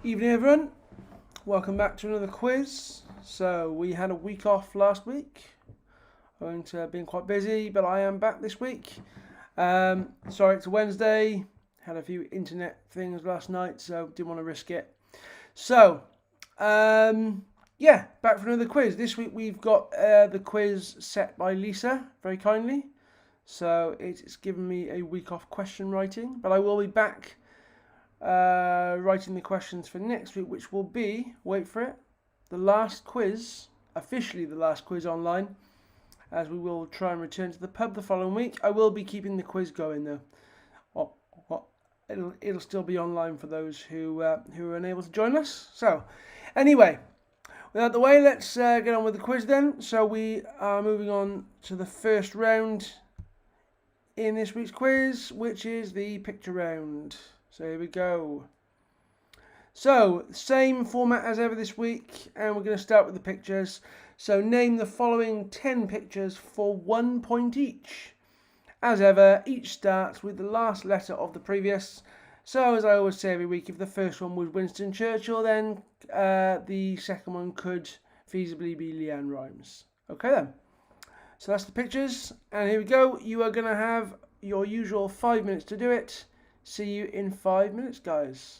Evening, everyone. Welcome back to another quiz. So we had a week off last week, owing to being quite busy, but I am back this week. Sorry, it's a Wednesday. Had a few internet things last night, so didn't want to risk it. So, yeah, back for another quiz. This week we've got the quiz set by Lisa, very kindly. So it's given me a week off question writing, but I will be back writing the questions for next week, which will be, wait for it, the last quiz, officially the last quiz online, as we will try and return to the pub the following week. I will be keeping the quiz going though. Oh, oh, it'll still be online for those who are unable to join us. So, anyway, without the way, let's get on with the quiz then. So we are moving on to the first round in this week's quiz, which is the picture round. So here we go. So, same format as ever this week, and we're going to start with the pictures. So, name the following 10 pictures for 1 point each. As ever, each starts with the last letter of the previous. So, as I always say every week, if the first one was Winston Churchill, then the second one could feasibly be Leanne Rimes. Okay then. So that's the pictures, and here we go. You are going to have your usual 5 minutes to do it. See you in 5 minutes, guys.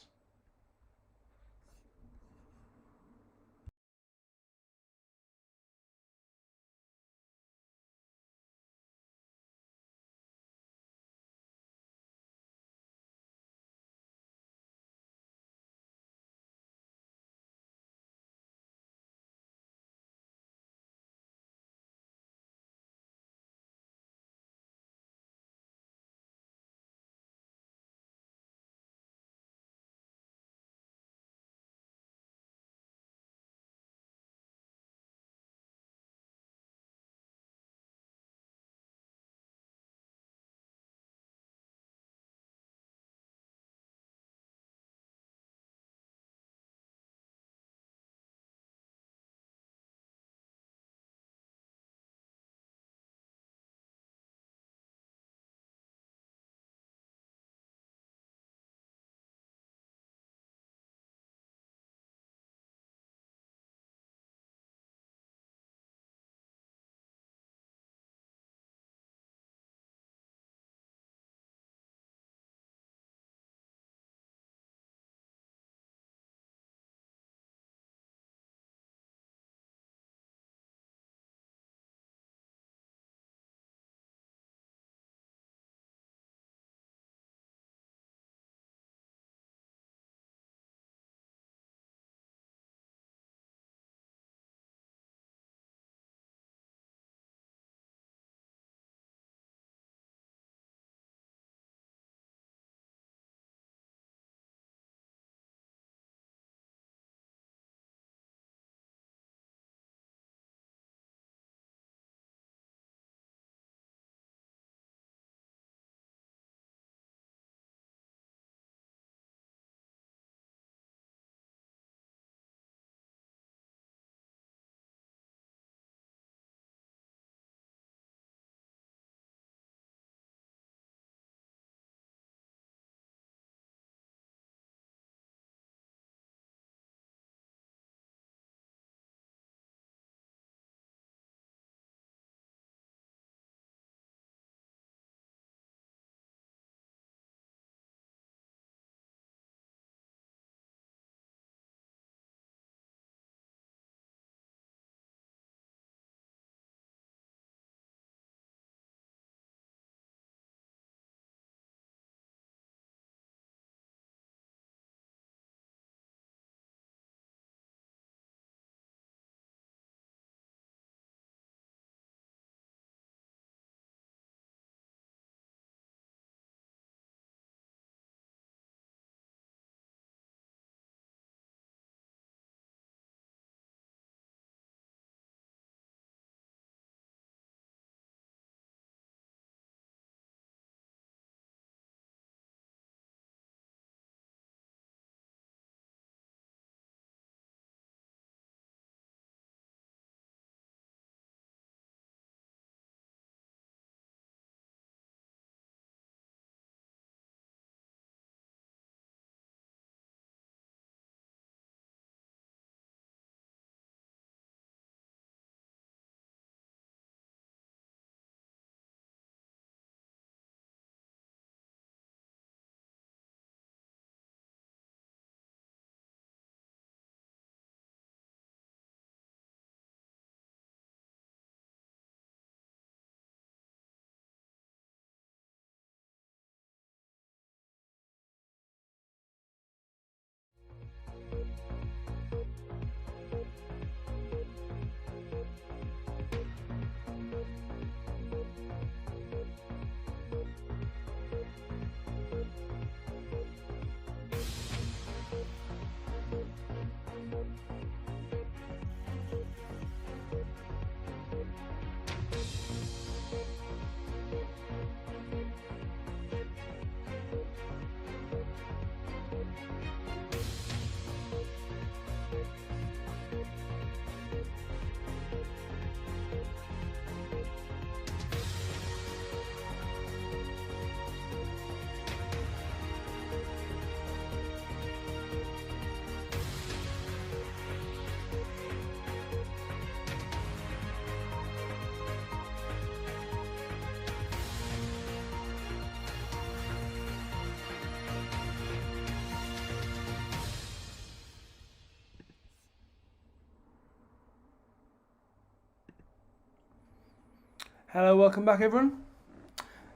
Hello, welcome back everyone.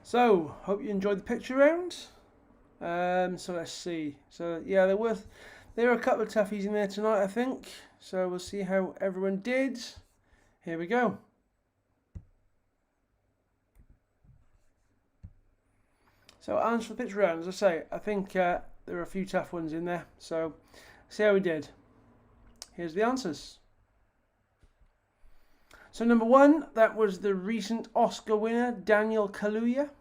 So, hope you enjoyed the picture round. So let's see. So yeah, there were a couple of toughies in there tonight, I think. So we'll see how everyone did. Here we go. So answer for the picture round. As I say, I think there are a few tough ones in there. So see how we did. Here's the answers. So number 1, that was the recent Oscar winner, Daniel Kaluuya.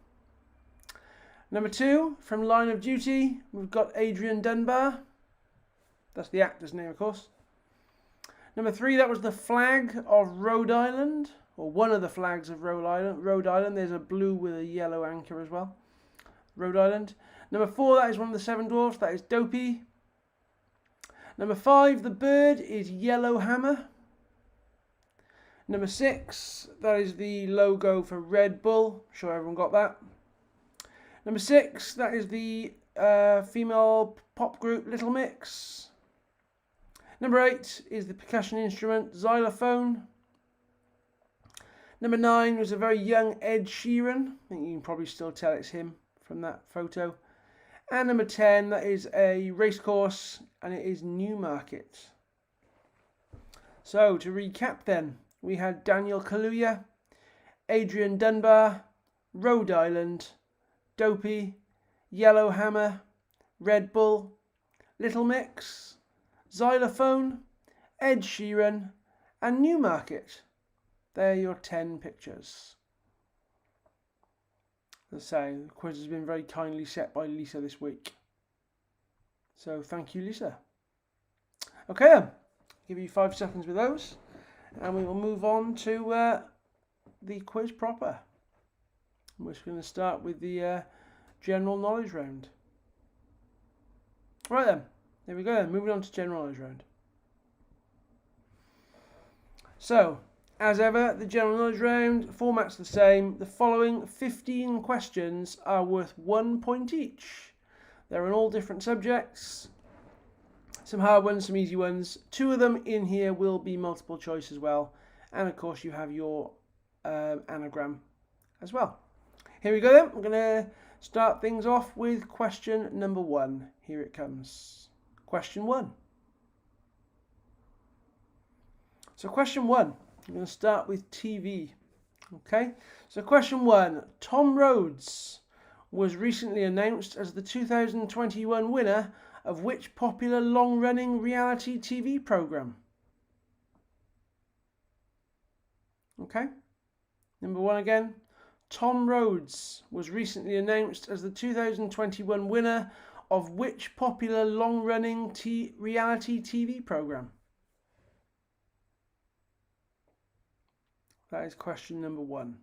Number 2, from Line of Duty, we've got Adrian Dunbar. That's the actor's name, of course. Number 3, that was the flag of Rhode Island, or one of the flags of Rhode Island. There's a blue with a yellow anchor as well. Rhode Island. Number 4, that is one of the Seven Dwarfs. That is Dopey. Number 5, the bird is Yellowhammer. Number 6, that is the logo for Red Bull. I'm sure everyone got that. Number 6, that is the female pop group Little Mix. Number 8 is the percussion instrument xylophone. Number 9 was a very young Ed Sheeran. I think you can probably still tell it's him from that photo. And number 10, that is a racecourse, and it is Newmarket. So to recap then, we had Daniel Kaluuya, Adrian Dunbar, Rhode Island, Dopey, Yellowhammer, Red Bull, Little Mix, Xylophone, Ed Sheeran, and Newmarket. They're your 10 pictures. As I say, the quiz has been very kindly set by Lisa this week. So thank you, Lisa. Okay then, give you 5 seconds with those, and we will move on to the quiz proper. We're just going to start with the general knowledge round. Right then, there we go then, moving on to general knowledge round. So, as ever, the general knowledge round, format's the same. The following 15 questions are worth 1 point each. They're on all different subjects. Some hard ones, some easy ones. 2 of them in here will be multiple choice as well. And of course you have your anagram as well. Here we go then. I'm going to start things off with question number 1. Here it comes. Question 1. So question 1. I'm going to start with TV. Okay. So question 1. Tom Rhodes was recently announced as the 2021 winner of which popular long-running reality TV program? Okay. Number 1 again. Tom Rhodes was recently announced as the 2021 winner of which popular long-running reality TV program? That is question number 1.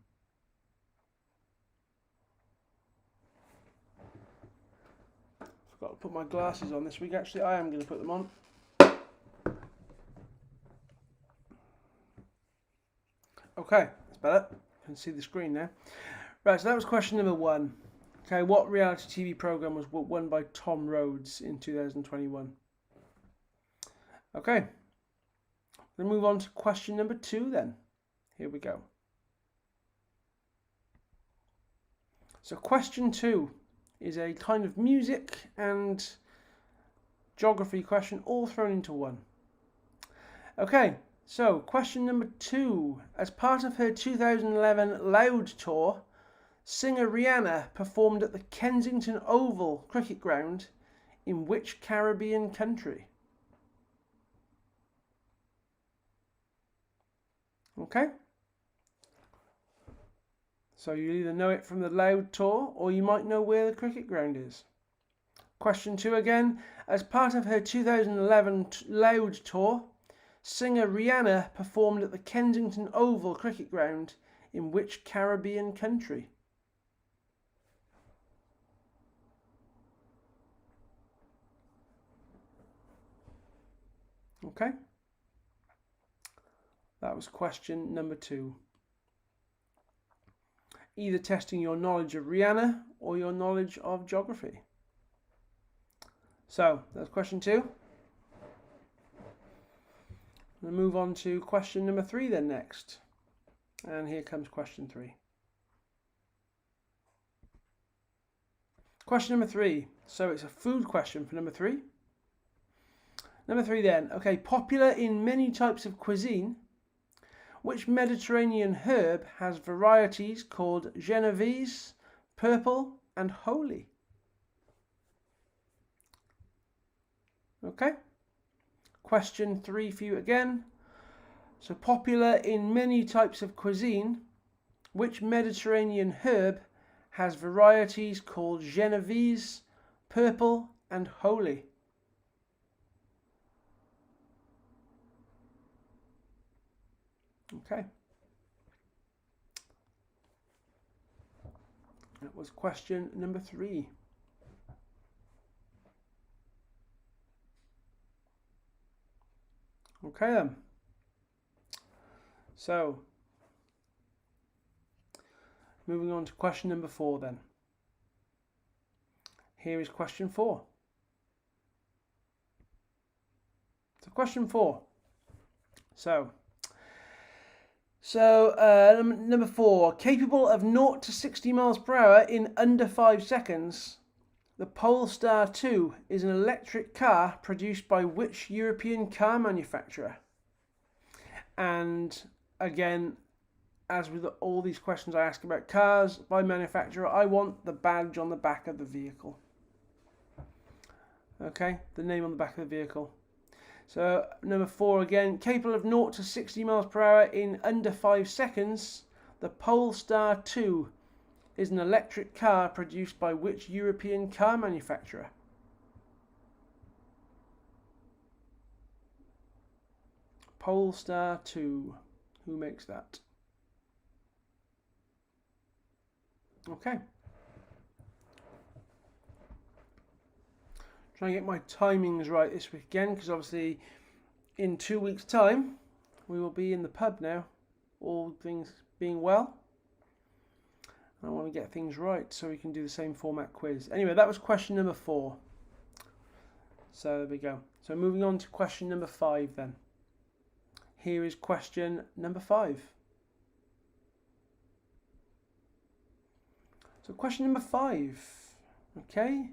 Forgot to put my glasses on this week. Actually, I am going to put them on. Okay, that's better. You can see the screen now. Right, so that was question number 1. Okay, what reality TV program was won by Tom Rhodes in 2021? Okay, we'll move on to question number 2 then. Here we go. So question 2 is a kind of music and geography question all thrown into one. Okay, so question number 2. As part of her 2011 Loud Tour, singer Rihanna performed at the Kensington Oval cricket ground in which Caribbean country? Okay. So you either know it from the Loud Tour or you might know where the cricket ground is. Question 2 again. As part of her 2011 Loud Tour, singer Rihanna performed at the Kensington Oval cricket ground in which Caribbean country? Okay. That was question number 2. Either testing your knowledge of Rihanna or your knowledge of geography. So, that's question 2. We'll move on to question number 3 then next. And here comes question 3. Question number 3. So it's a food question for number 3. Number 3 then. Okay, popular in many types of cuisine, which Mediterranean herb has varieties called Genovese, purple, and holy? Okay. Question 3 for you again. So popular in many types of cuisine, which Mediterranean herb has varieties called Genovese, purple, and holy? Okay. That was question number 3. Okay then. So, moving on to question number 4 then. Here is question 4. So question 4. Number 4, capable of 0 to 60 miles per hour in under 5 seconds, the Polestar 2 is an electric car produced by which European car manufacturer? And again, as with all these questions I ask about cars by manufacturer, I want the badge on the back of the vehicle. Okay, the name on the back of the vehicle. So number 4 again, capable of 0 to 60 miles per hour in under 5 seconds, the Polestar 2 is an electric car produced by which European car manufacturer? Polestar 2. Who makes that? Okay. Try and get my timings right this week again, because obviously in 2 weeks' time we will be in the pub now, all things being well. I want to get things right so we can do the same format quiz. Anyway, that was question number 4. So there we go. So moving on to question number 5 then. Here is question number 5. So question number 5. Okay.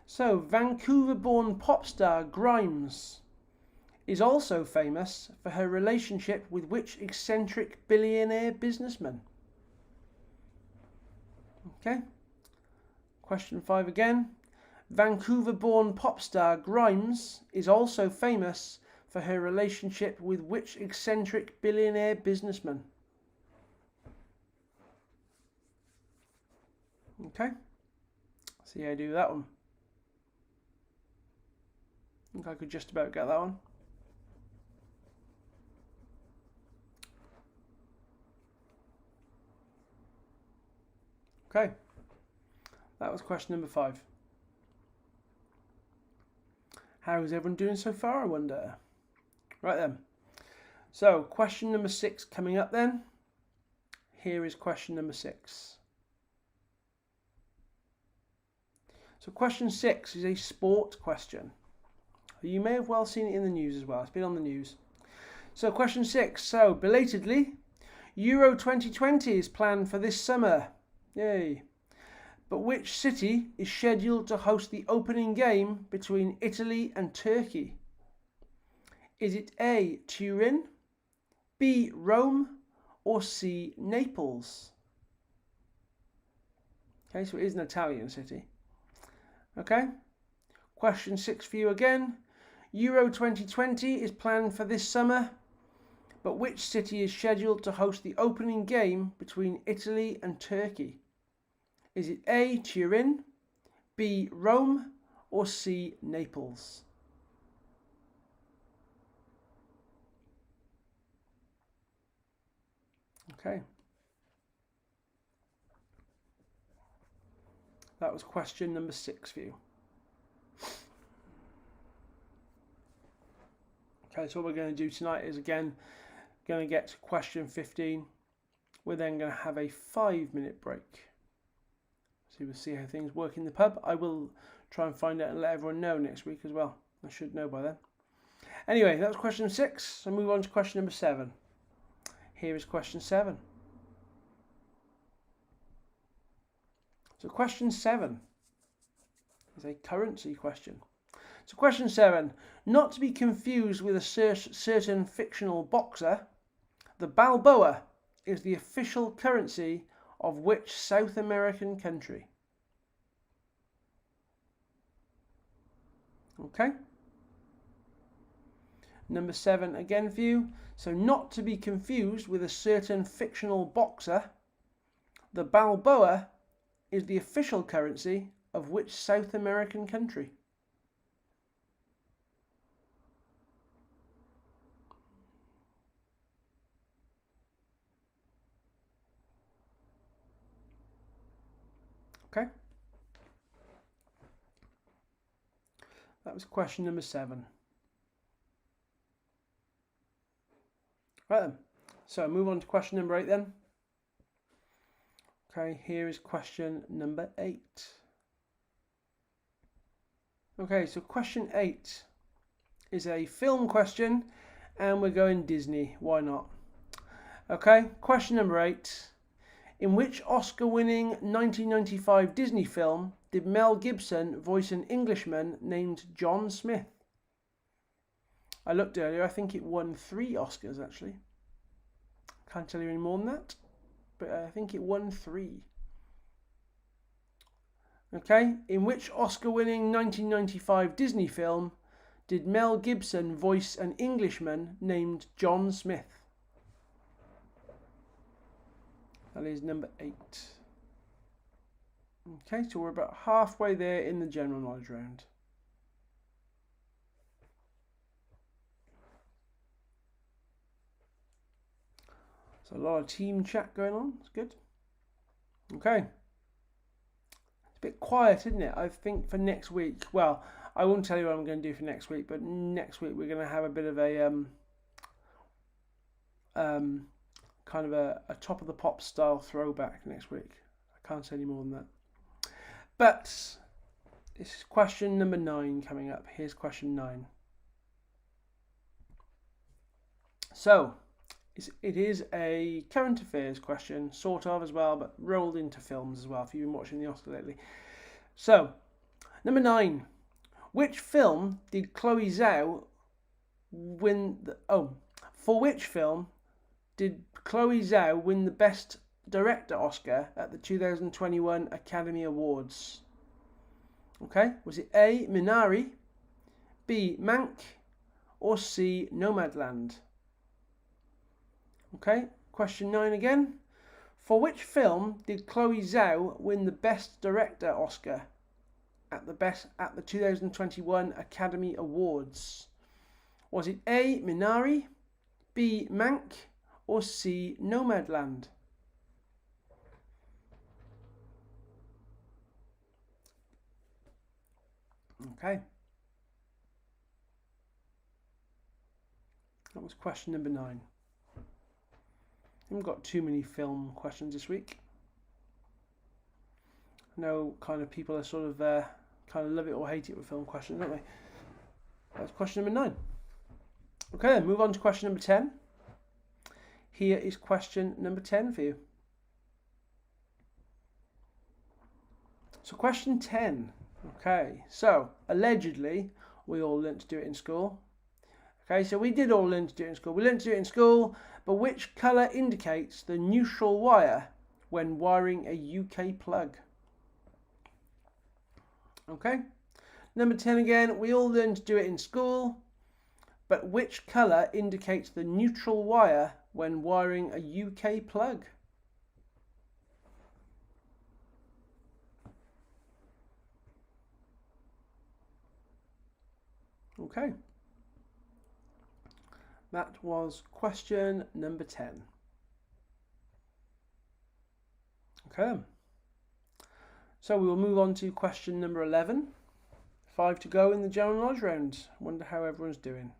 So Vancouver-born pop star Grimes is also famous for her relationship with which eccentric billionaire businessman? Okay. Question 5 again. Vancouver-born pop star Grimes is also famous for her relationship with which eccentric billionaire businessman? Okay. See how I do that one. I think I could just about get that one. Okay, that was question number 5. How is everyone doing so far, I wonder? Right then. So, question number 6 coming up then. Here is question number 6. So, question 6 is a sport question. You may have well seen it in the news as well. It's been on the news. So, question 6. So, belatedly, Euro 2020 is planned for this summer. Yay. But which city is scheduled to host the opening game between Italy and Turkey? Is it A, Turin, B, Rome, or C, Naples? Okay, so it is an Italian city. Okay, question 6 for you again. Euro 2020 is planned for this summer, but which city is scheduled to host the opening game between Italy and Turkey? Is it A, Turin, B, Rome, or C, Naples? Okay. That was question number 6 for you. Okay, so what we're going to do tonight is again going to get to question 15. We're then going to have a 5-minute break. So we'll see how things work in the pub. I will try and find out and let everyone know next week as well. I should know by then. Anyway, that was question 6. So move on to question number 7. Here is question 7. So question 7. It's a currency question. So question 7, not to be confused with a certain fictional boxer, the Balboa is the official currency of which South American country? Okay. Number 7 again for you. So not to be confused with a certain fictional boxer, the Balboa is the official currency of which South American country? Okay. That was question number 7. Right then. So move on to question number 8 then. Okay, here is question number 8. Okay, so question 8 is a film question, and we're going Disney. Why not? Okay, question number 8. In which Oscar-winning 1995 Disney film did Mel Gibson voice an Englishman named John Smith? I looked earlier, I think it won 3 Oscars actually. Can't tell you any more than that, but I think it won 3. Okay, in which Oscar-winning 1995 Disney film did Mel Gibson voice an Englishman named John Smith? That is number 8. Okay, so we're about halfway there in the general knowledge round. So a lot of team chat going on. It's good. Okay. It's a bit quiet, isn't it? I think for next week. Well, I won't tell you what I'm going to do for next week, but next week we're going to have a bit of a kind of a top of the pop style throwback next week. I can't say any more than that. But this is question number 9 coming up. Here's question 9. So it is a current affairs question, sort of as well, but rolled into films as well, if you've been watching the Oscar lately. So, number 9. Which film did Chloe Zhao win for which film did Chloe Zhao win the Best Director Oscar at the 2021 Academy Awards? Okay, was it A, Minari, B, Mank, or C, Nomadland? Okay, question 9 again. For which film did Chloe Zhao win the Best Director Oscar at the 2021 Academy Awards? Was it A, Minari, B, Mank, or C, Nomadland? Okay. That was question number 9. I haven't got too many film questions this week. I know kind of people are sort of kind of love it or hate it with film questions, don't they? That's question number 9. Okay, then move on to question number 10. Here is question number 10 for you. So question 10. Okay, so allegedly we all learnt to do it in school. Okay, so we did all learn to do it in school. We learnt to do it in school, but which colour indicates the neutral wire when wiring a UK plug? Okay, number 10 again, we all learned to do it in school, but which colour indicates the neutral wire when wiring a UK plug? Okay. That was question number 10. Okay. So we will move on to question number 11. 5 to go in the general knowledge round. Wonder how everyone's doing.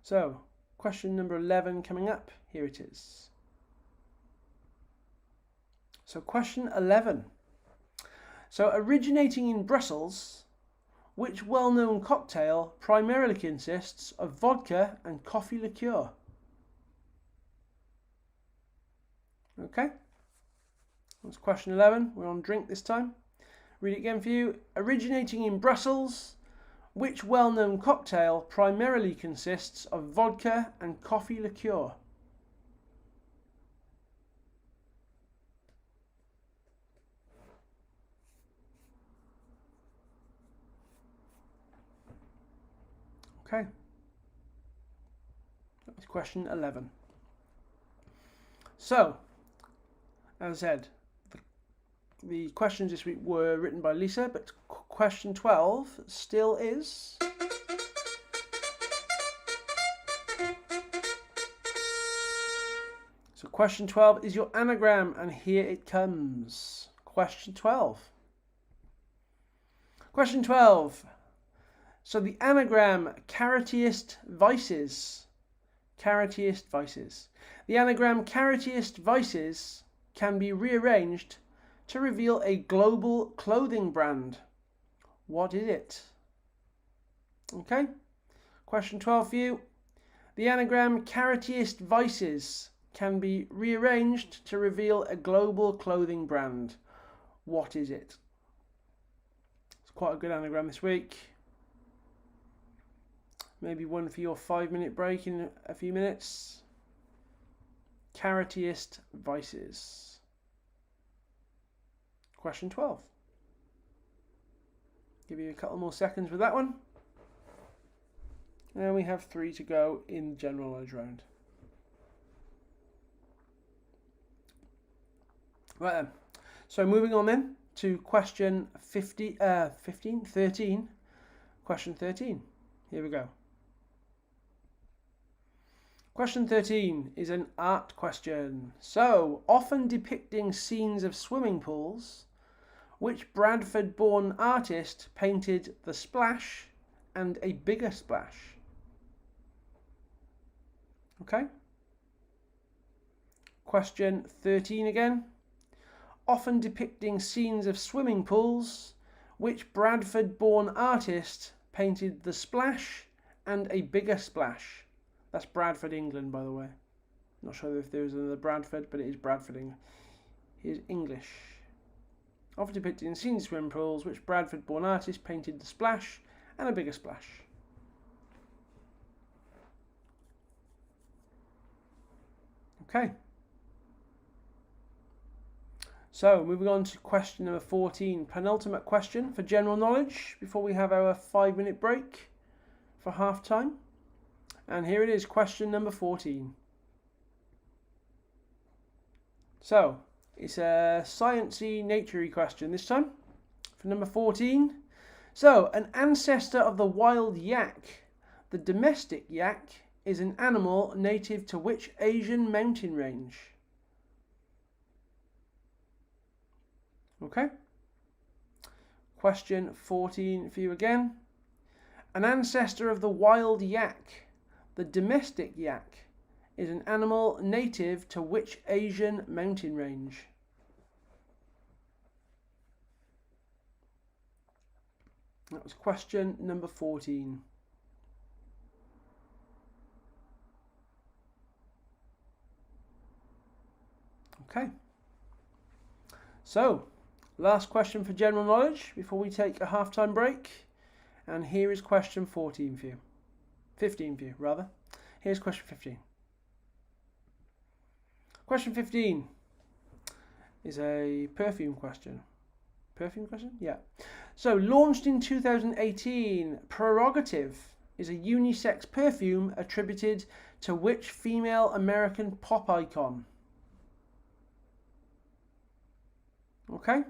So, question number 11 coming up. Here it is. So, question 11. So, originating in Brussels, which well-known cocktail primarily consists of vodka and coffee liqueur? Okay. That's question 11. We're on drink this time. Read it again for you. Originating in Brussels, which well-known cocktail primarily consists of vodka and coffee liqueur? Okay. That's question 11. So, as I said, the questions this week were written by Lisa, but question 12 still is. So question 12 is your anagram, and here it comes. Question 12. Question 12. So the anagram Carrotiest Vices. Carrotiest Vices. The anagram Carrotiest Vices can be rearranged to reveal a global clothing brand. What is it? Okay. Question 12 for you. The anagram Carrotiest Vices can be rearranged to reveal a global clothing brand. What is it? It's quite a good anagram this week. Maybe one for your 5-minute break in a few minutes. Carrotiest Vices. Question 12. Give you a couple more seconds with that one. And we have 3 to go in the general knowledge round. Right then. So moving on then to question 13. Question 13. Here we go. Question 13 is an art question. So, often depicting scenes of swimming pools, which Bradford-born artist painted the splash and a bigger splash? Okay. Question 13 again. Often depicting scenes of swimming pools, which Bradford-born artist painted the splash and a bigger splash? That's Bradford, England, by the way. Not sure if there's another Bradford, but it is Bradford, England. Here's English. Often depicted in scenes of swimming pools, which Bradford-born artist painted the splash and a bigger splash. Okay. So, moving on to question number 14, penultimate question for general knowledge before we have our 5-minute break for half time. And here it is, question number 14. So, it's a sciencey, naturey question this time for number 14. So, an ancestor of the wild yak, the domestic yak, is an animal native to which Asian mountain range? Okay. Question 14 for you again. An ancestor of the wild yak, the domestic yak, is an animal native to which Asian mountain range? That was question number 14. Okay. So, last question for general knowledge before we take a half-time break. And here is question 14 for you. 15 for you, rather. Here's question 15. Question 15 is a perfume question. Perfume question? Yeah. So, launched in 2018, Prerogative is a unisex perfume attributed to which female American pop icon? Okay.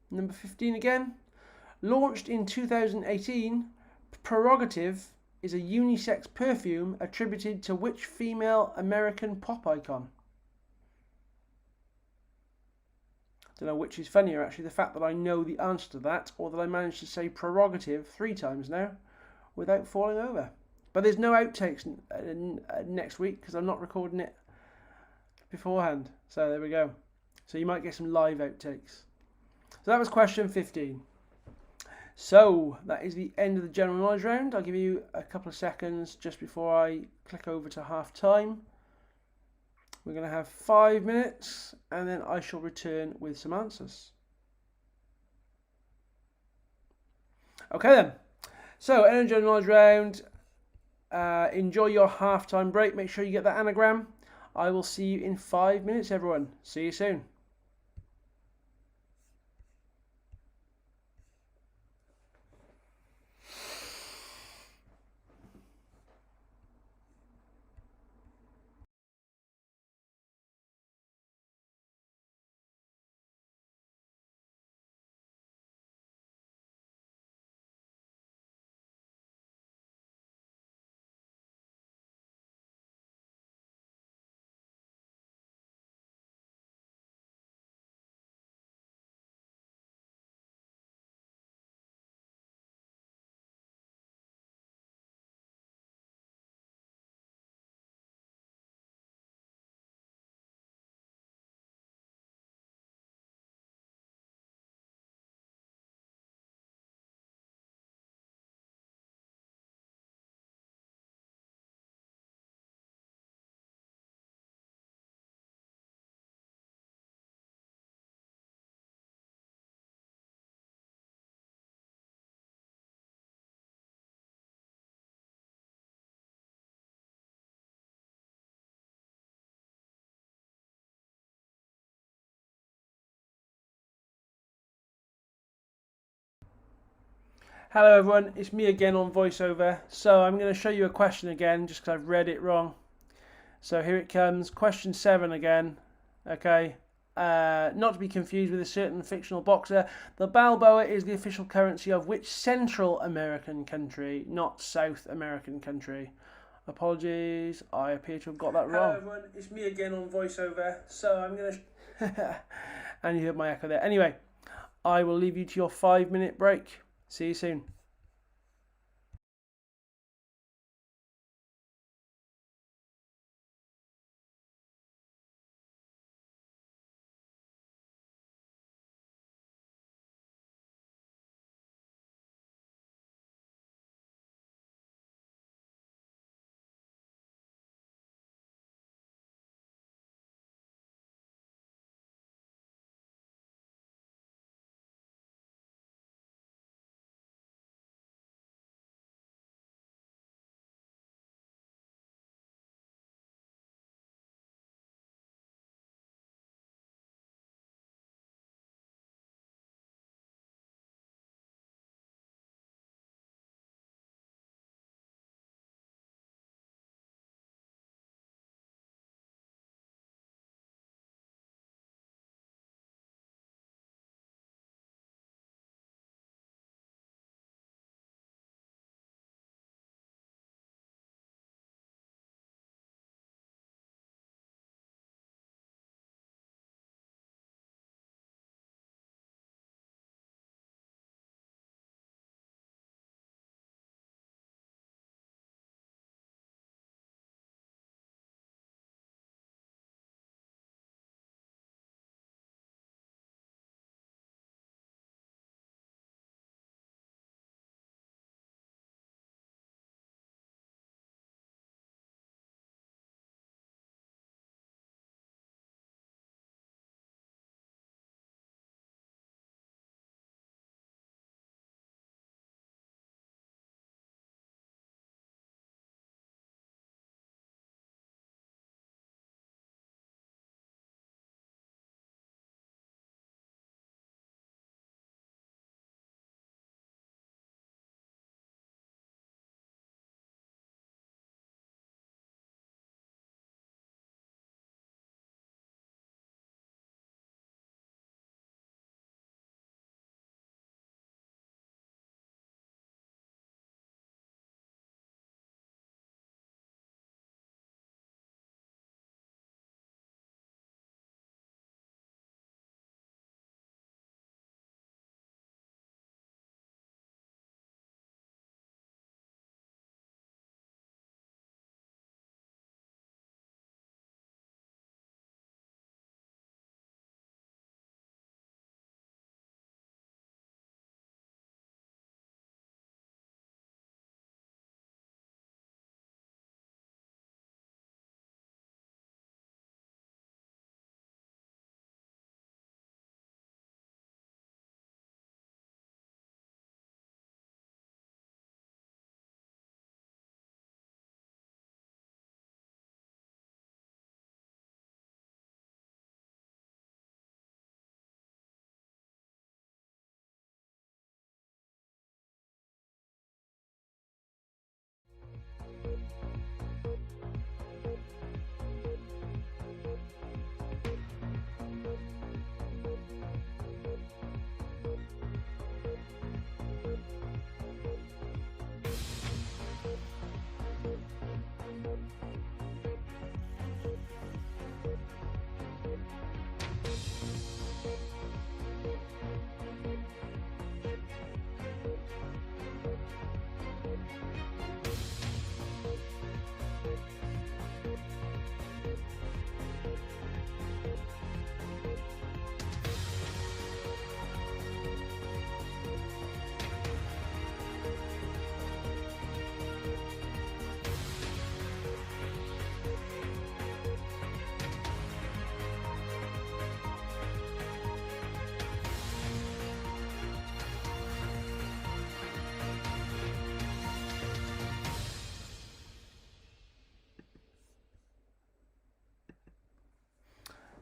Number 15 again. Launched in 2018, Prerogative is a unisex perfume attributed to which female American pop icon? Don't know which is funnier, actually, the fact that I know the answer to that, or that I managed to say Prerogative 3 times now without falling over. But there's no outtakes next week because I'm not recording it beforehand. So there we go. So you might get some live outtakes. So that was question 15. So that is the end of the general knowledge round. I'll give you a couple of seconds just before I click over to half time. We're going to have 5 minutes and then I shall return with some answers. Okay then. So energy and knowledge round. Enjoy your halftime break. Make sure you get that anagram. I will see you in 5 minutes, everyone. See you soon. Hello everyone, it's me again on voiceover. So I'm going to show you a question again just because I've read it wrong. So here it comes, question 7 again. Okay, not to be confused with a certain fictional boxer. The Balboa is the official currency of which Central American country, not South American country? Apologies, I appear to have got that wrong. Hello everyone, it's me again on voiceover. So I'm going to... and you heard my echo there. Anyway, I will leave you to your 5-minute break. See you soon.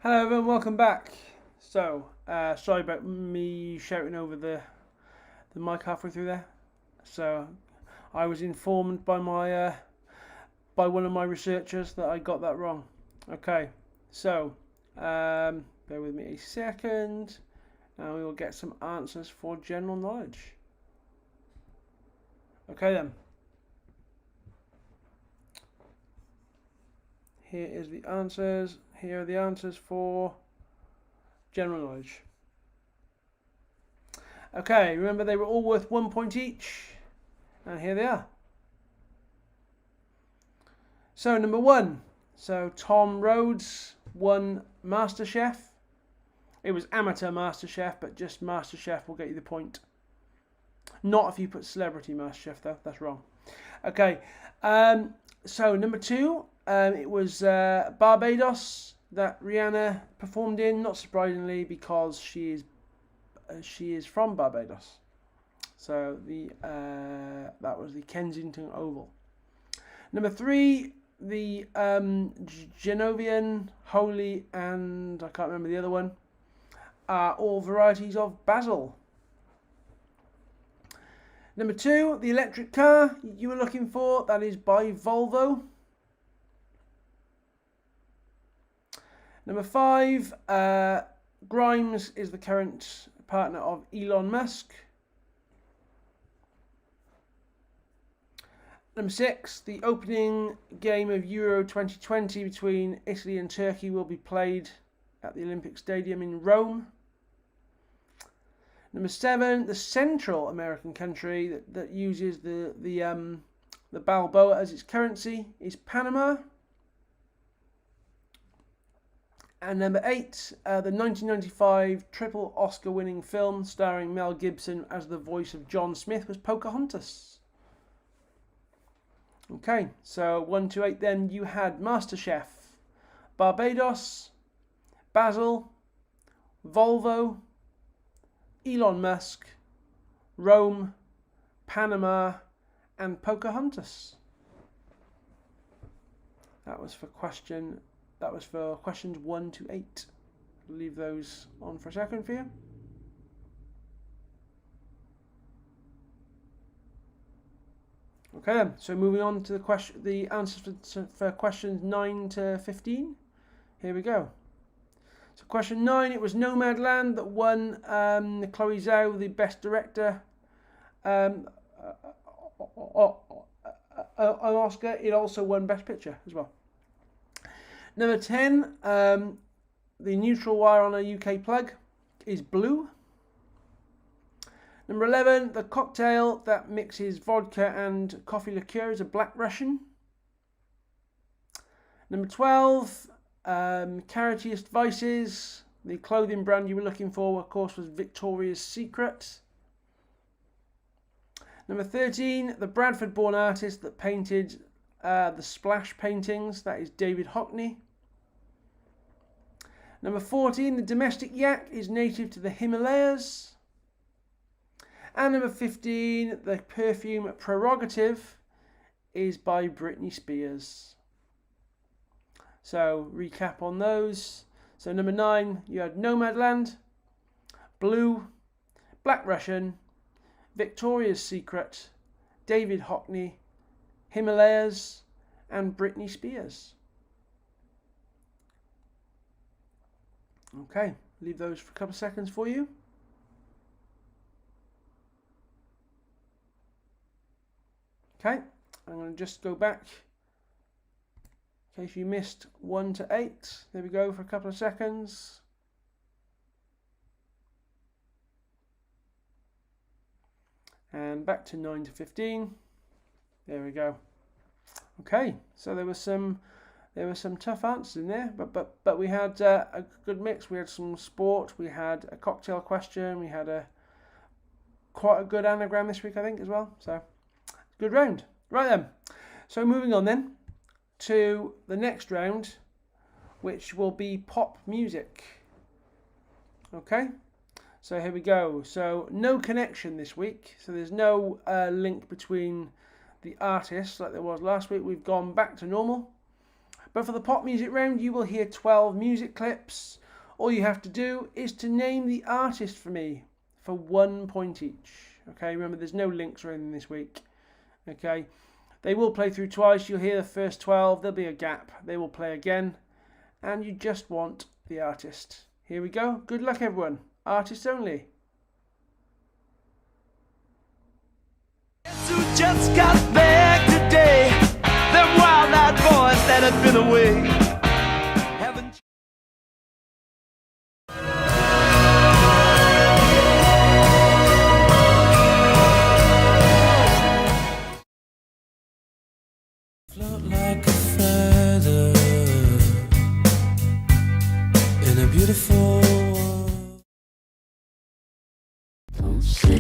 Hello everyone, welcome back. So, sorry about me shouting over the mic halfway through there. So, I was informed by my by one of my researchers that I got that wrong. Okay, so bear with me a second, and we will get some answers for general knowledge. Okay then. Here is the answers. Here are the answers for general knowledge. Okay, remember they were all worth 1 point each, and here they are. So number 1. So Tom Rhodes won MasterChef. It was amateur MasterChef, but just MasterChef will get you the point. Not if you put Celebrity MasterChef though, that's wrong. Okay, so number 2, it was Barbados that Rihanna performed in, not surprisingly because she is from Barbados. So that was the Kensington Oval. Number 3, the Genovian, Holy, and I can't remember the other one, are all varieties of basil. Number 2, the electric car you were looking for, that is by Volvo. Number 5, Grimes is the current partner of Elon Musk. Number 6, the opening game of Euro 2020 between Italy and Turkey will be played at the Olympic Stadium in Rome. Number 7, the Central American country that uses the Balboa as its currency is Panama. And number 8, the 1995 triple Oscar-winning film starring Mel Gibson as the voice of John Smith was Pocahontas. Okay, so 1 to 8 then you had MasterChef, Barbados, Basil, Volvo, Elon Musk, Rome, Panama, and Pocahontas. That was for questions 1 to 8. I'll leave those on for a second for you. Okay then, so moving on to the answers for questions 9 to 15. Here we go. So question 9, it was Nomadland that won Chloe Zhao the Best Director an Oscar. It also won Best Picture as well. Number 10, the neutral wire on a UK plug is blue. Number 11, the cocktail that mixes vodka and coffee liqueur is a Black Russian. Number 12, Carrotiest Vices. The clothing brand you were looking for, of course, was Victoria's Secret. Number 13, the Bradford-born artist that painted the splash paintings, that is David Hockney. Number 14, the domestic yak is native to the Himalayas. And number 15, the perfume Prerogative is by Britney Spears. So, recap on those. So, number 9, you had Nomadland, Blue, Black Russian, Victoria's Secret, David Hockney, Himalayas, and Britney Spears. Okay, leave those for a couple of seconds for you. Okay, I'm going to just go back in case you missed 1 to 8. There we go for a couple of seconds. And back to 9 to 15. There we go. Okay, so there were some tough answers in there, but we had a good mix. We had some sport, we had a cocktail question, we had quite a good anagram this week, I think, as well. So good round. Right then. So moving on then to the next round, which will be pop music. Okay. So here we go. So no connection this week. So there's no link between the artists like there was last week. We've gone back to normal. But for the pop music round, you will hear 12 music clips. All you have to do is to name the artist for me for 1 point each. Okay, remember there's no links or anything this week. Okay, they will play through twice. You'll hear the first 12, there'll be a gap. They will play again, and you just want the artist. Here we go. Good luck, everyone. Artists only. Who just got back today? Them wild-eyed boys that had been away. Haven't float like a feather in a beautiful world. Don't say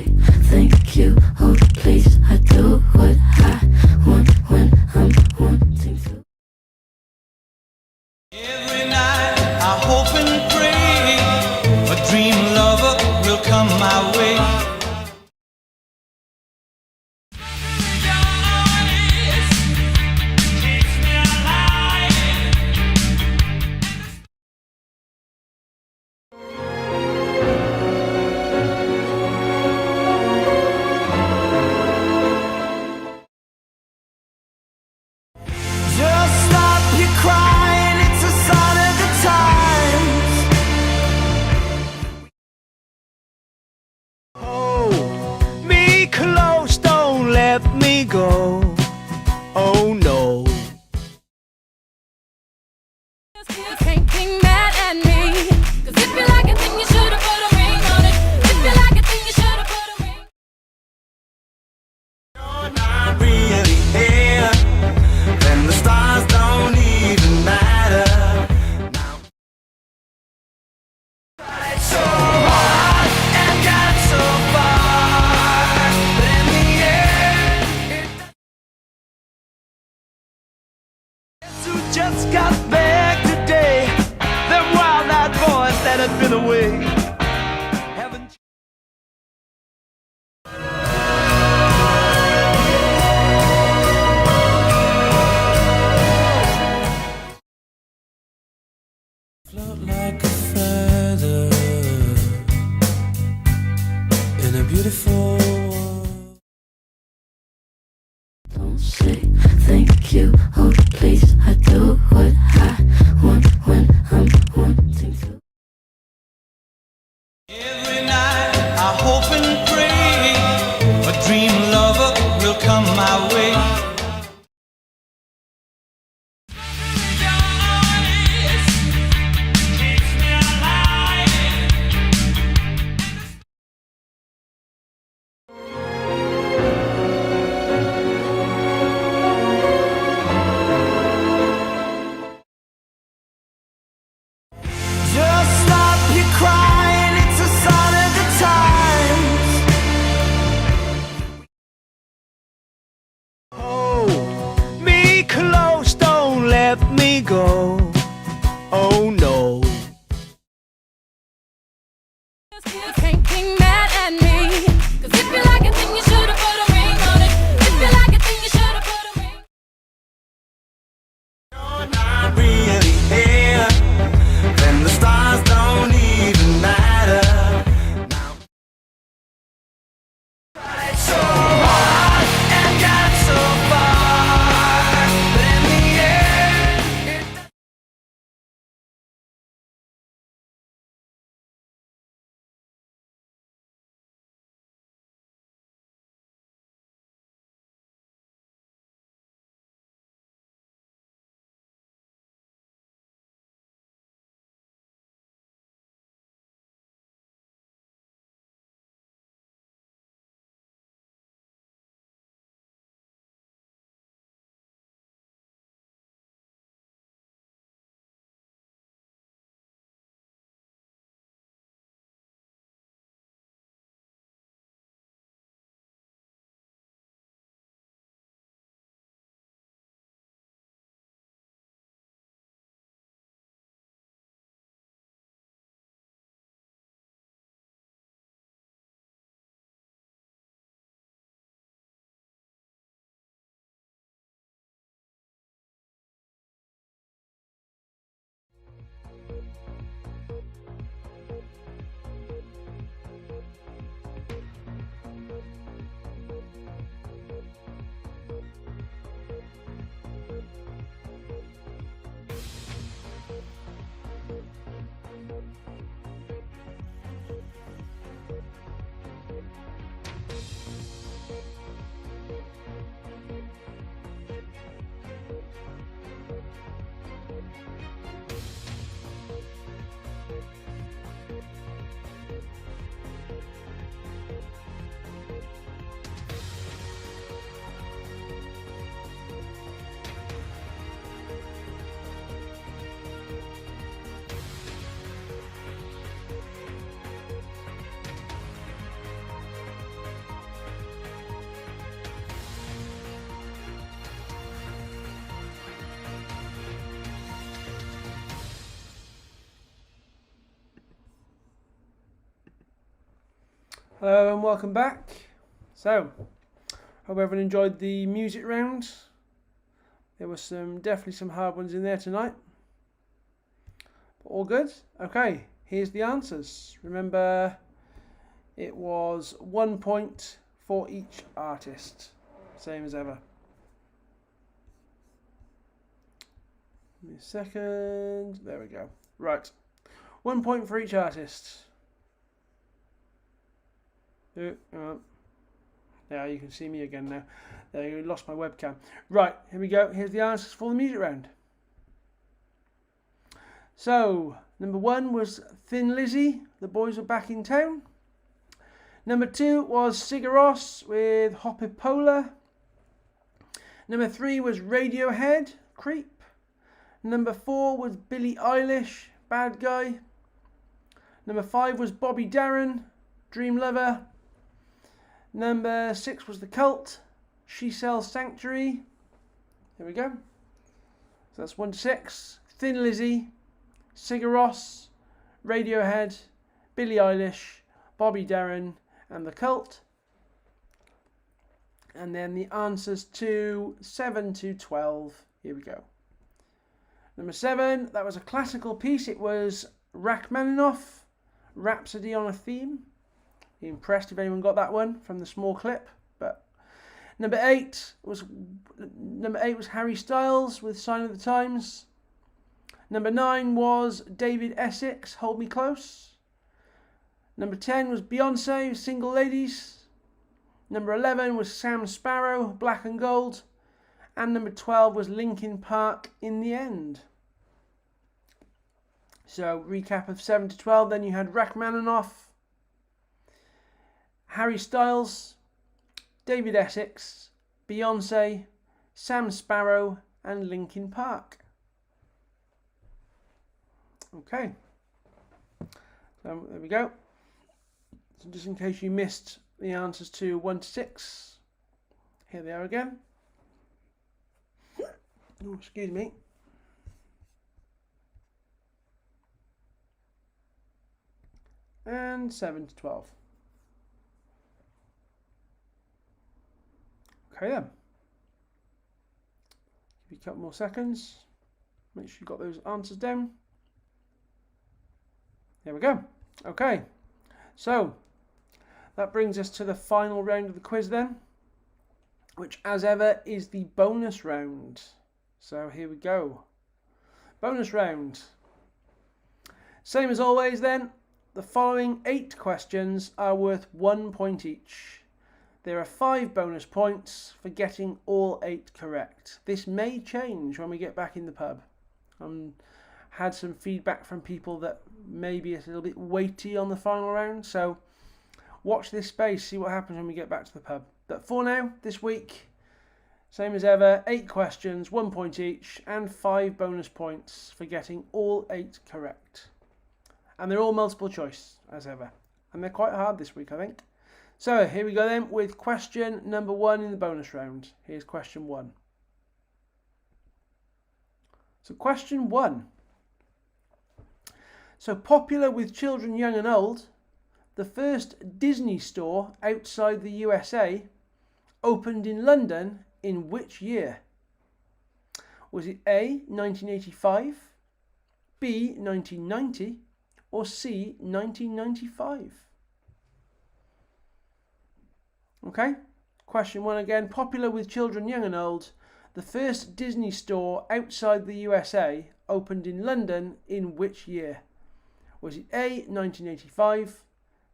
thank you, oh please. I do what I want when I'm wanting to. Every night I hope and pray a dream lover will come my way. Just stop your crying, it's a sign of the times. Hold me close, don't let me go. Oh no. You can't be mad at me, 'cause if you like a thing, you should've put a ring on it. If you like a thing, you should've put a ring. You're not really here, then the stars don't even matter. Now tried so hard and got so far, but in the end, guess who just got back today? Them wild-eyed boys that had been away. Haven't float like a feather in a beautiful world. Don't say thank you, oh please. I do what I want when I'm wanting to. Every night I hope and pray a dream lover will come my way. Hello and welcome back. So, hope everyone enjoyed the music round. There were definitely some hard ones in there tonight. But all good. Okay, here's the answers. Remember, it was 1 point for each artist. Same as ever. Give me a second. There we go. Right. 1 point for each artist. Yeah, you can see me again now. There, you lost my webcam. Right, here we go. Here's the answers for the music round. So, number 1 was Thin Lizzy, The Boys Are Back in Town. Number 2 was Sigur Rós with Hopipola. Number 3 was Radiohead, Creep. Number 4 was Billie Eilish, Bad Guy. Number 5 was Bobby Darin, Dream Lover. Number 6 was The Cult, She Sells Sanctuary. There we go. So that's 1 to 6. Thin Lizzy, Sigur Rós, Radiohead, Billie Eilish, Bobby Darin, and The Cult. And then the answers to 7 to 12. Here we go. Number 7, that was a classical piece. It was Rachmaninoff, Rhapsody on a Theme. Impressed if anyone got that one from the small clip. But number 8 was Harry Styles with Sign of the Times. Number 9 was David Essex, Hold Me Close. Number 10 was Beyonce, Single Ladies. Number 11 was Sam Sparrow, Black and Gold. And number 12 was Linkin Park, In the End. So, recap of 7 to 12. Then you had Rachmaninoff, Harry Styles, David Essex, Beyonce, Sam Sparrow, and Linkin Park. Okay. So, there we go. So, just in case you missed the answers to 1 to 6, here they are again. Oh, excuse me. And 7 to 12. Okay then. Give you a couple more seconds. Make sure you got those answers down. There we go. Okay. So, that brings us to the final round of the quiz then, which as ever is the bonus round. So here we go. Bonus round. Same as always then, the following 8 questions are worth 1 point each. There are 5 bonus points for getting all 8 correct. This may change when we get back in the pub. Had some feedback from people that maybe it's a little bit weighty on the final round, so watch this space, see what happens when we get back to the pub. But for now, this week, same as ever, 8 questions, 1 point each, and 5 bonus points for getting all 8 correct. And they're all multiple choice, as ever. And they're quite hard this week, I think. So, here we go then with question number 1 in the bonus round. Here's question 1. So, question 1. So, popular with children young and old, the first Disney store outside the USA opened in London in which year? Was it A, 1985, B, 1990, or C, 1995? Okay, question 1 again. Popular with children young and old, the first Disney store outside the USA opened in London in which year? Was it A, 1985,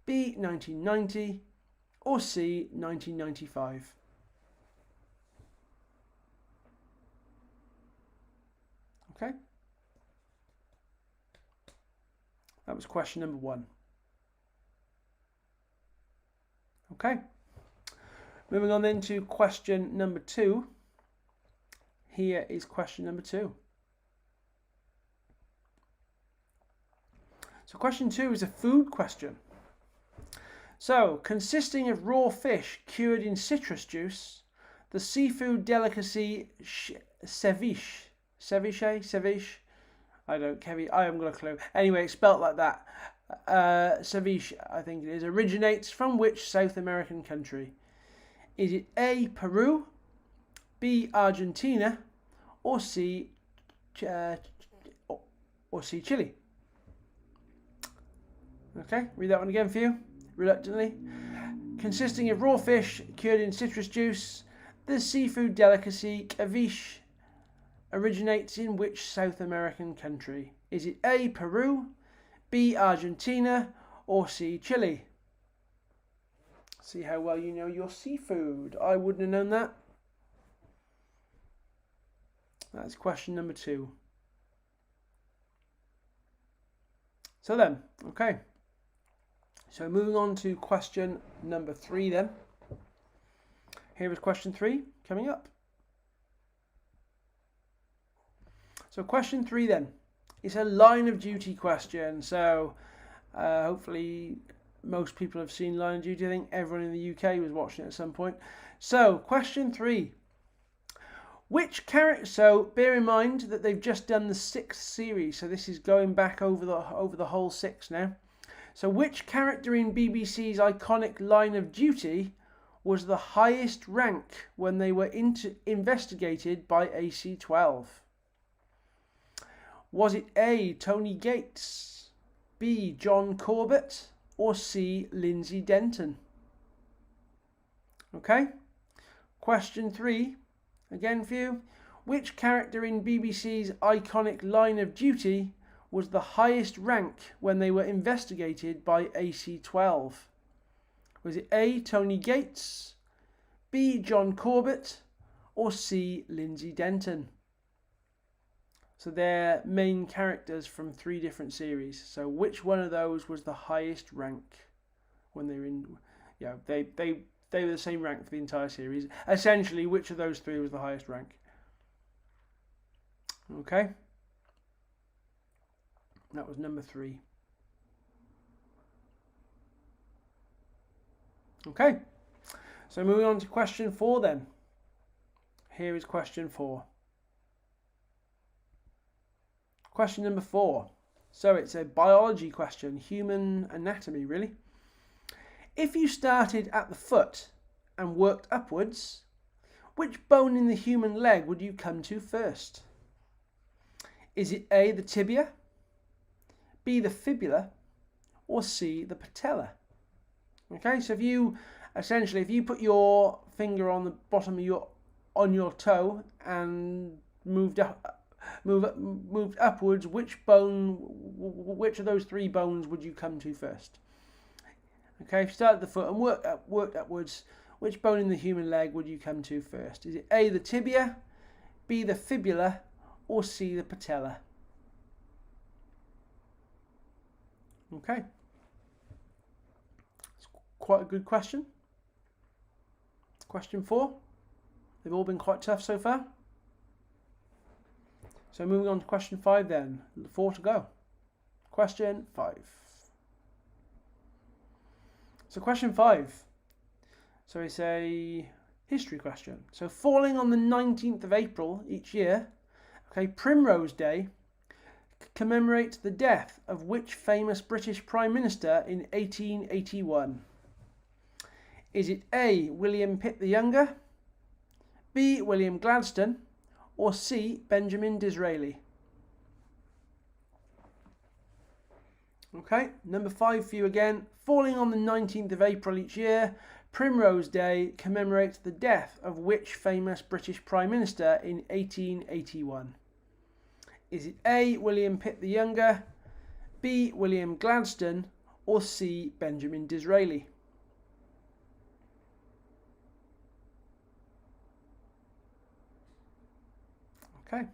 B, 1990, or C, 1995? Okay. That was question number 1. Okay. Moving on then to question number 2. Here is question number 2. So question 2 is a food question. So, consisting of raw fish cured in citrus juice, the seafood delicacy ceviche, I haven't got a clue. Anyway, it's spelt like that. ceviche, I think it is, originates from which South American country? Is it A, Peru, B, Argentina, or C, Chile? Okay, read that one again for you, reluctantly. Consisting of raw fish cured in citrus juice, the seafood delicacy ceviche originates in which South American country? Is it A, Peru, B, Argentina, or C, Chile? See how well you know your seafood. I wouldn't have known that. That's question number 2. So then, okay. So moving on to question number 3 then. Here is question 3 coming up. So question 3 then. It's a line of duty question. So hopefully most people have seen Line of Duty. I think everyone in the UK was watching it at some point. So question 3. Which character? So bear in mind that they've just done the 6th series. So this is going back over the whole 6 now. So which character in BBC's iconic Line of Duty was the highest rank when they were investigated by AC-12? Was it A, Tony Gates, B, John Corbett, or C, Lindsay Denton? Okay. Question 3, again for you. Which character in BBC's iconic Line of Duty was the highest rank when they were investigated by AC-12? Was it A, Tony Gates, B, John Corbett, or C, Lindsay Denton? So they're main characters from 3 different series. So which one of those was the highest rank when they were in? Yeah, they were the same rank for the entire series. Essentially, which of those 3 was the highest rank? Okay. That was number 3. Okay. So moving on to question 4 then. Here is question 4. Question number 4. So it's a biology question, human anatomy really. If you started at the foot and worked upwards, which bone in the human leg would you come to first? Is it A, the tibia, B, the fibula, or C, the patella? Okay, so if you put your finger on the bottom of your toe and moved upwards, which of those 3 bones would you come to first? Okay, if you start at the foot and worked upwards, which bone in the human leg would you come to first? Is it A, the tibia, B, the fibula, or C, the patella? Okay. It's quite a good question. Question 4. They've all been quite tough so far. So moving on to question 5 then. 4 to go. Question 5. So question 5. So it's a history question. So falling on the 19th of April each year, okay, Primrose Day commemorates the death of which famous British Prime Minister in 1881? Is it A, William Pitt the Younger, B, William Gladstone, or C, Benjamin Disraeli? Okay, number 5 for you again. Falling on the 19th of April each year, Primrose Day commemorates the death of which famous British Prime Minister in 1881? Is it A, William Pitt the Younger, B, William Gladstone, or C, Benjamin Disraeli? Okay.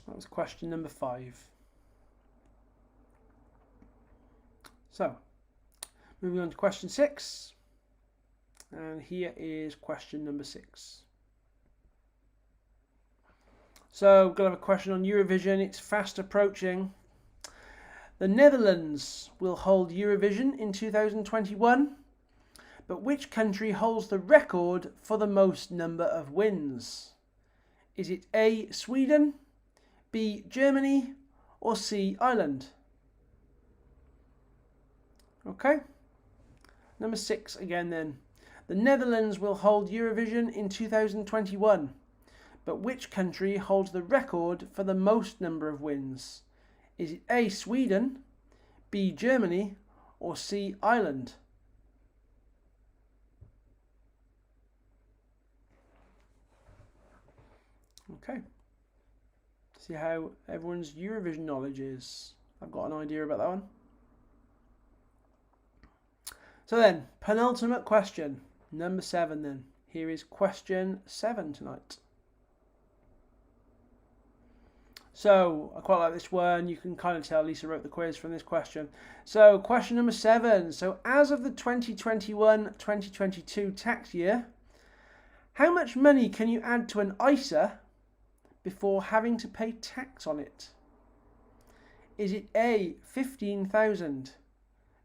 That was question number 5. So, moving on to question 6. And here is question number 6. So, we're going to have a question on Eurovision. It's fast approaching. The Netherlands will hold Eurovision in 2021. But which country holds the record for the most number of wins? Is it A, Sweden, B, Germany, or C, Ireland? Okay. Number 6 again then. The Netherlands will hold Eurovision in 2021, but which country holds the record for the most number of wins? Is it A, Sweden, B, Germany, or C, Ireland? Okay. See how everyone's Eurovision knowledge is. I've got an idea about that one. So then, penultimate question, number 7 then. Here is question 7 tonight. So, I quite like this one. You can kind of tell Lisa wrote the quiz from this question. So, question number 7. So, as of the 2021-2022 tax year, how much money can you add to an ISA before having to pay tax on it? Is it A, 15,000,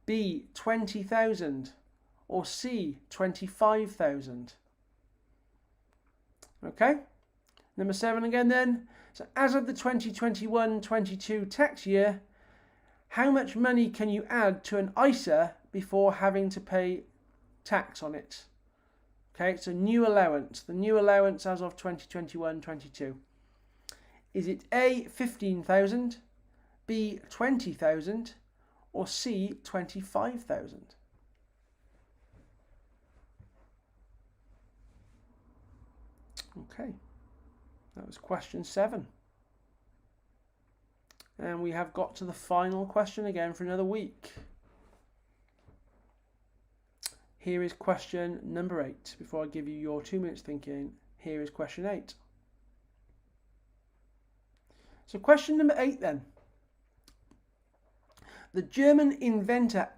B, 20,000, or C, 25,000? Okay, number 7 again then. So as of the 2021-22 tax year, how much money can you add to an ISA before having to pay tax on it? Okay, it's a new allowance, the new allowance as of 2021-22. Is it A, 15,000, B, 20,000, or C, 25,000? Okay, that was question 7. And we have got to the final question again for another week. Here is question number 8. Before I give you your 2 minutes thinking, here is question 8. So question number 8 then. The German inventor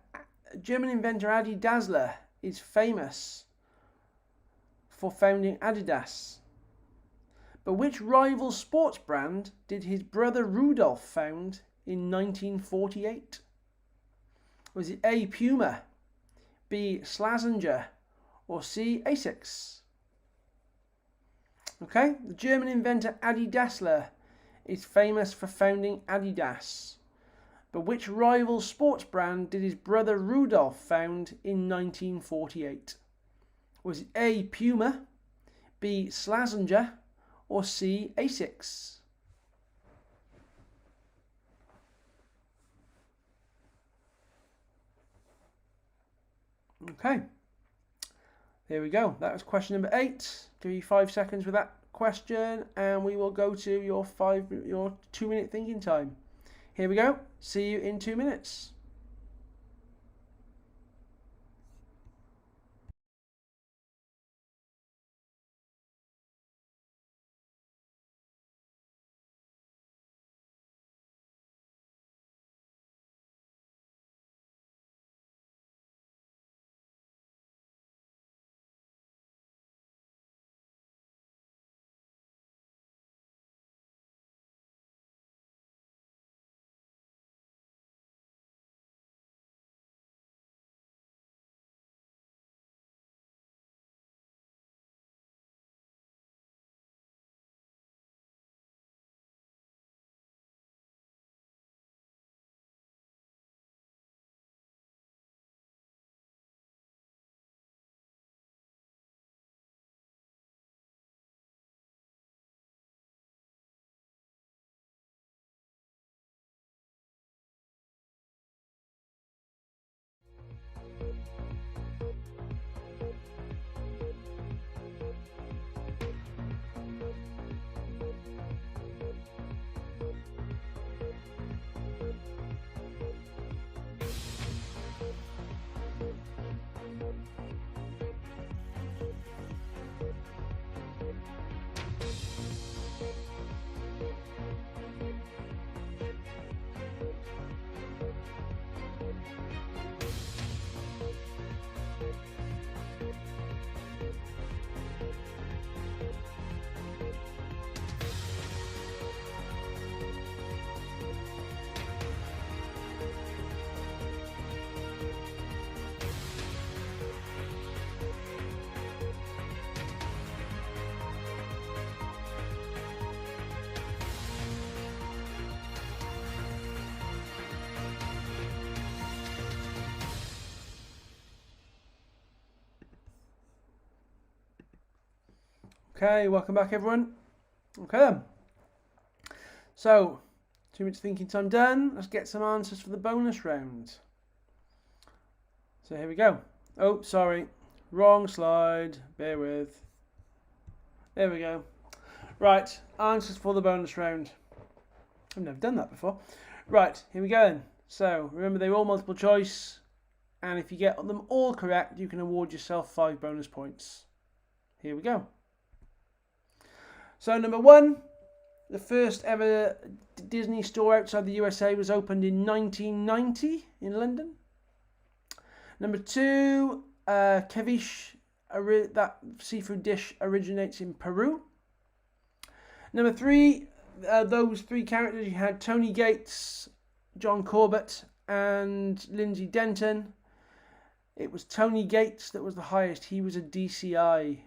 Adi Dassler is famous for founding Adidas. But which rival sports brand did his brother Rudolf found in 1948? Was it A, Puma, B, Slazenger, or C, Asics? Okay, the German inventor Adi Dassler is famous for founding Adidas. But which rival sports brand did his brother Rudolf found in 1948? Was it A, Puma, B, Slazenger, or C, Asics? Okay, there we go. That was question number 8. Give you 5 seconds with that question, and we will go to your 2-minute thinking time. Here we go. See you in 2 minutes. Okay, welcome back everyone. Okay then. So, 2 minutes thinking time done. Let's get some answers for the bonus round. So here we go. Oh, sorry. Wrong slide. Bear with. There we go. Right, answers for the bonus round. I've never done that before. Right, here we go then. So, remember they're all multiple choice. And if you get them all correct, you can award yourself 5 bonus points. Here we go. So, number 1. The first ever Disney store outside the USA was opened in 1990 in London. Number 2, ceviche, that seafood dish originates in Peru. Number 3, those 3 characters, you had Tony Gates, John Corbett and Lindsay Denton. It was Tony Gates that was the highest. He was a DCI.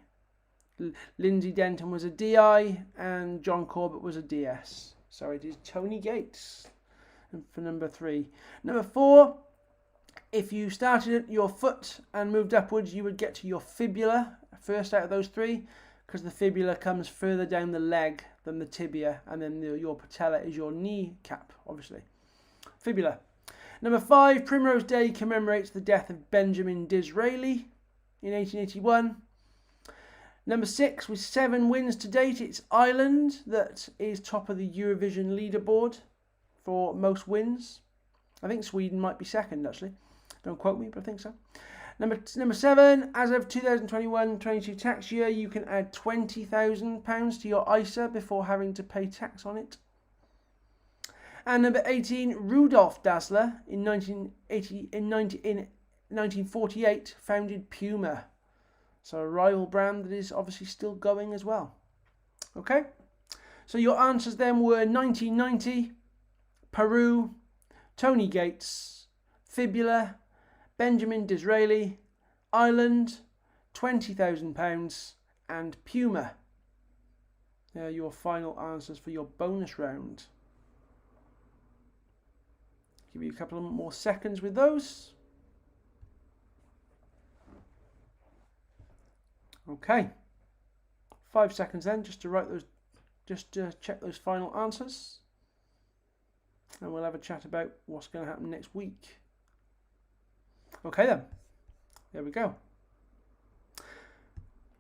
Lindsay Denton was a DI and John Corbett was a DS. So it is Tony Gates for number 3. Number 4, if you started at your foot and moved upwards, you would get to your fibula first out of those 3, because the fibula comes further down the leg than the tibia, and then your patella is your kneecap, obviously. Fibula. Number 5, Primrose Day commemorates the death of Benjamin Disraeli in 1881. Number 6, with 7 wins to date, it's Ireland that is top of the Eurovision leaderboard for most wins. I think Sweden might be second, actually. Don't quote me, but I think so. Number 7, as of 2021-22 tax year, you can add £20,000 to your ISA before having to pay tax on it. And number 18, Rudolf Dassler in 1948 founded Puma. So a rival brand that is obviously still going as well. Okay, so your answers then were 1990, Peru, Tony Gates, Fibula, Benjamin Disraeli, Ireland, £20,000 and Puma. They are your final answers for your bonus round. Give you a couple of more seconds with those. Okay, 5 seconds then, just to write those, just to check those final answers, and we'll have a chat about what's going to happen next week. Okay then, there we go.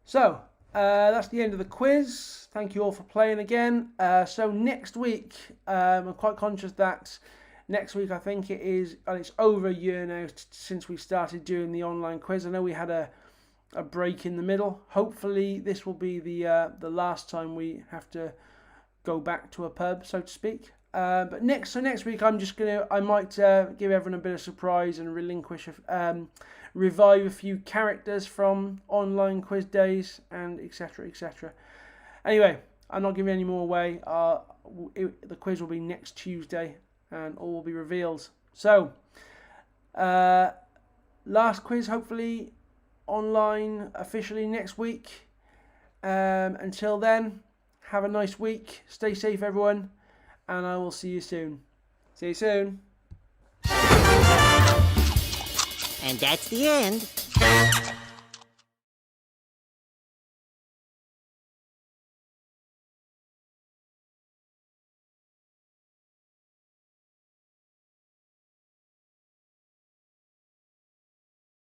So that's the end of the quiz. Thank you all for playing again. So next week, I'm quite conscious that next week I think it is, and it's over a year now since we started doing the online quiz. I know we had a break in the middle. Hopefully this will be the last time we have to go back to a pub, so to speak. But next week I might give everyone a bit of surprise and revive a few characters from online quiz days and etc. Anyway, I'm not giving any more away. The quiz will be next Tuesday and all will be revealed. So last quiz hopefully online officially next week. Until then, have a nice week, stay safe everyone, and I will see you soon. See you soon. And that's the end.